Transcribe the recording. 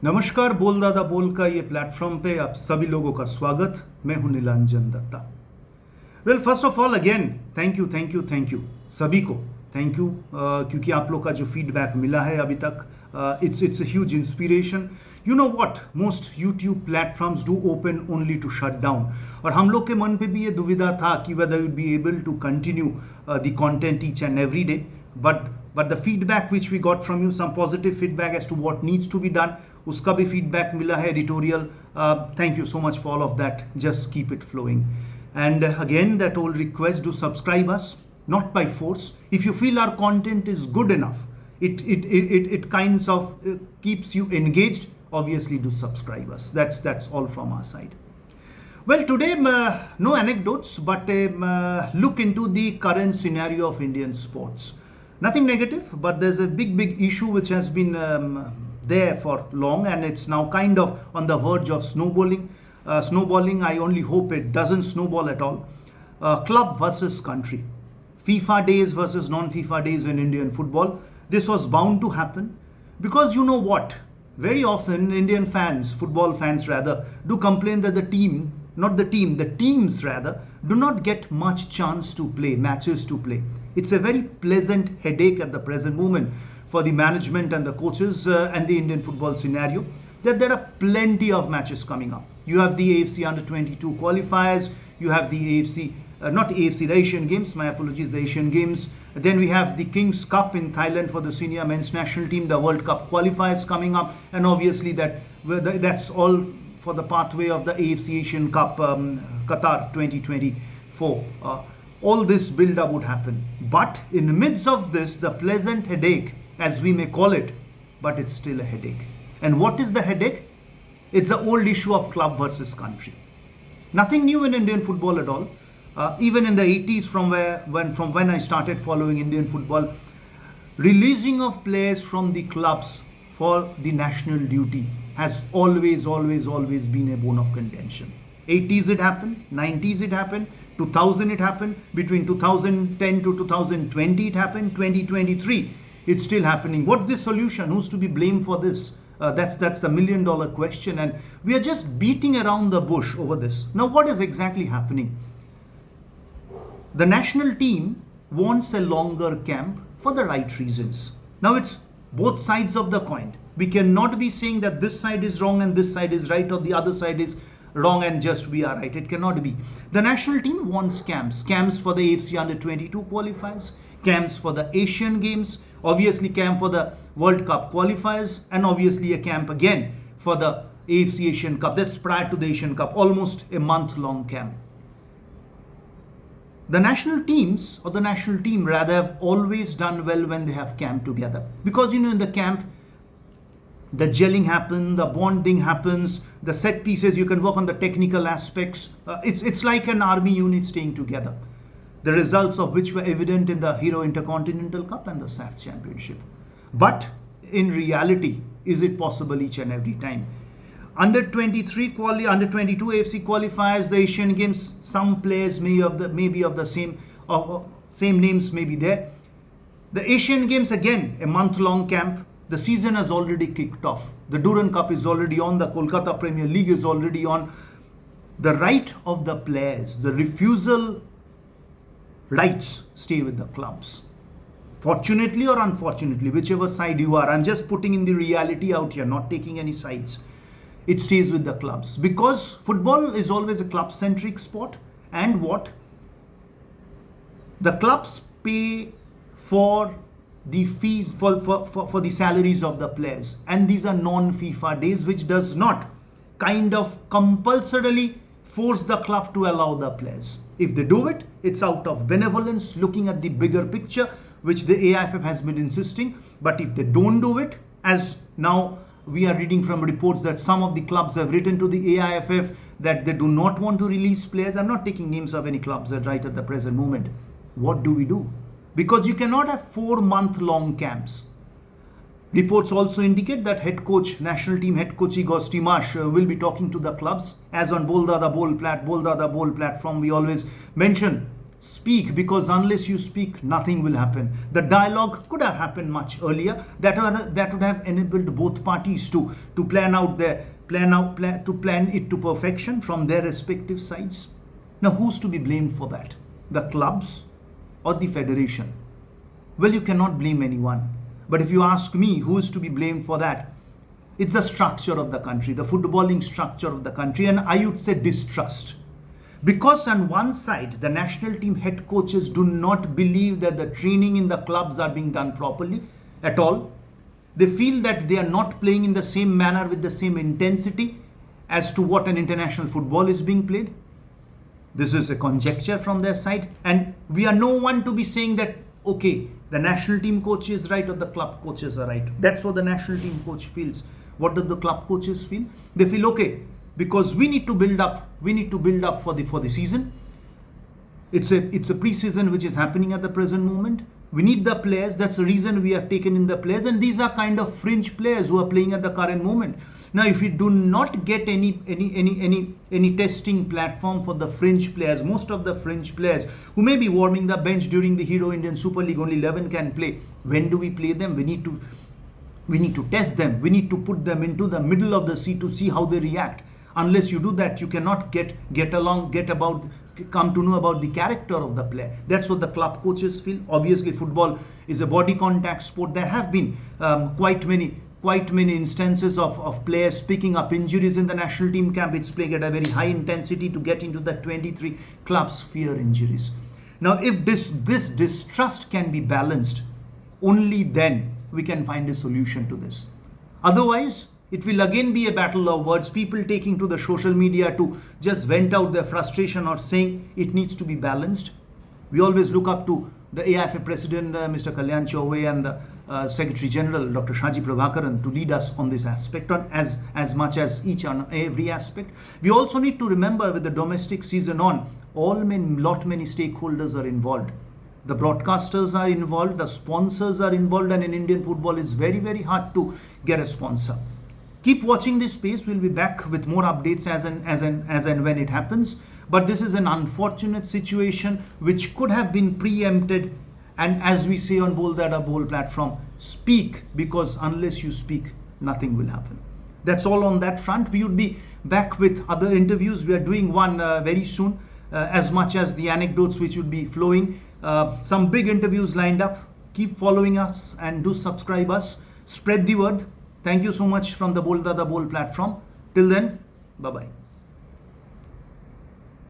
नमस्कार, बोल दादा बोल का ये प्लेटफॉर्म पे आप सभी लोगों का स्वागत। मैं हूं Nilanjan Dutta. Well, first of all again thank you सभी को। थैंक यू क्योंकि आप लोग का जो फीडबैक मिला है अभी तक, it's a huge inspiration. You know what, most YouTube platforms do open only to shut down, और हम लोग के मन पे भी ये दुविधा था कि whether you'd be able to continue the content each and every day, but the feedback which we got from you, some positive feedback as to what needs to be done, उसका भी feedback मिला है editorial. Thank you so much for all of that. Just keep it flowing. And again, that old request, do subscribe us, not by force. If you feel our content is good enough, it kinds of keeps you engaged, obviously do subscribe us. That's all from our side. Well, today no anecdotes, but look into the current scenario of Indian sports. Nothing negative, but there's a big issue which has been there for long, and it's now kind of on the verge of snowballing. I only hope it doesn't snowball at all. Club versus country, FIFA days versus non-FIFA days in Indian football. This was bound to happen because you know what? Very often Indian fans, football fans rather, do complain that the teams rather, do not get much chance to play, matches to play. It's a very pleasant headache at the present moment for the management and the coaches and the Indian football scenario, that there are plenty of matches coming up. You have the AFC Under-22 qualifiers, you have the the Asian Games, my apologies, the Asian Games. Then we have the King's Cup in Thailand for the senior men's national team, the World Cup qualifiers coming up, and obviously that's all for the pathway of the AFC Asian Cup Qatar 2024. All this build-up would happen. But in the midst of this, the pleasant headache, as we may call it, but it's still a headache. And what is the headache? It's the old issue of club versus country. Nothing new in Indian football at all. Even in the 80s, from when I started following Indian football, releasing of players from the clubs for the national duty has always been a bone of contention. 80s it happened, 90s it happened, 2000 it happened, between 2010 to 2020 it happened, 2023 it's still happening. What's the solution? Who's to be blamed for this? That's the million-dollar question, and we are just beating around the bush over this. Now, what is exactly happening? The national team wants a longer camp for the right reasons. Now, it's both sides of the coin. We cannot be saying that this side is wrong and this side is right, or the other side is wrong and just we are right. It cannot be. The national team wants camps for the AFC Under-22 qualifiers, camps for the Asian Games, obviously camp for the World Cup qualifiers, and obviously a camp again for the AFC Asian Cup. That's prior to the Asian Cup, almost a month-long camp. The national teams, or the national team rather, have always done well when they have camp together, because in the camp the gelling happens, the bonding happens, the set pieces, you can work on the technical aspects. It's like an army unit staying together. The results of which were evident in the Hero Intercontinental Cup and the SAF Championship. But in reality, is it possible each and every time? Under-23 Under-22 AFC qualifiers, the Asian Games, some players may be of the same names may be there. The Asian Games, again, a month-long camp. The season has already kicked off. The Durand Cup is already on. The Kolkata Premier League is already on. The right of the players, the refusal rights stay with the clubs. Fortunately or unfortunately, whichever side you are, I'm just putting in the reality out here, not taking any sides. It stays with the clubs, because football is always a club-centric sport. And what? The clubs pay for the fees, for the salaries of the players, and these are non-FIFA days, which does not kind of compulsorily force the club to allow the players. If they do it, it's out of benevolence, looking at the bigger picture, which the AIFF has been insisting. But if they don't do it, as now we are reading from reports that some of the clubs have written to the AIFF that they do not want to release players. I'm not taking names of any clubs right at the present moment. What do we do? Because you cannot have 4-month-long camps. Reports also indicate that national team head coach Igor Stimac will be talking to the clubs. As on Bol Dada Bol platform, we always mention Speak, because unless you speak, nothing will happen. The dialogue could have happened much earlier. That would have enabled both parties to plan it to perfection from their respective sides. Now, who's to be blamed for that? The clubs or the federation? Well, you cannot blame anyone. But if you ask me, who is to be blamed for that? It's the structure of the country, the footballing structure of the country, and I would say distrust. Because on one side, the national team head coaches do not believe that the training in the clubs are being done properly at all. They feel that they are not playing in the same manner with the same intensity as to what an international football is being played. This is a conjecture from their side, and we are no one to be saying that, okay, the national team coach is right or the club coaches are right. That's what the national team coach feels. What do the club coaches feel? They feel, okay, because we need to build up for the season. It's a pre-season which is happening at the present moment. We need the players. That's the reason we have taken in the players, and these are kind of fringe players who are playing at the current moment. Now, if we do not get any testing platform for the fringe players, most of the fringe players who may be warming the bench during the Hero Indian Super League, only 11 can play. When do we play them? We need to test them. We need to put them into the middle of the sea to see how they react. Unless you do that, you cannot come to know about the character of the player. That's what the club coaches feel. Obviously, football is a body contact sport. There have been quite many instances of players picking up injuries in the national team camp. It's playing at a very high intensity to get into the 23 clubs fear injuries. Now, if this distrust can be balanced, only then we can find a solution to this. Otherwise, it will again be a battle of words, people taking to the social media to just vent out their frustration or saying it needs to be balanced. We always look up to the AIFA President, Mr. Kalyan Chauve, and the Secretary General, Dr. Shaji Prabhakaran, to lead us on this aspect, on as much as each and every aspect. We also need to remember, with the domestic season on, many stakeholders are involved. The broadcasters are involved, the sponsors are involved, and in Indian football it's very, very hard to get a sponsor. Keep watching this space. We'll be back with more updates as and when it happens. But this is an unfortunate situation which could have been preempted. And as we say on Bol Dada Bol platform, speak, because unless you speak, nothing will happen. That's all on that front. We would be back with other interviews. We are doing one very soon, as much as the anecdotes which would be flowing. Some big interviews lined up. Keep following us and do subscribe us. Spread the word. Thank you so much from the Bol Dada Bol platform. Till then, bye-bye.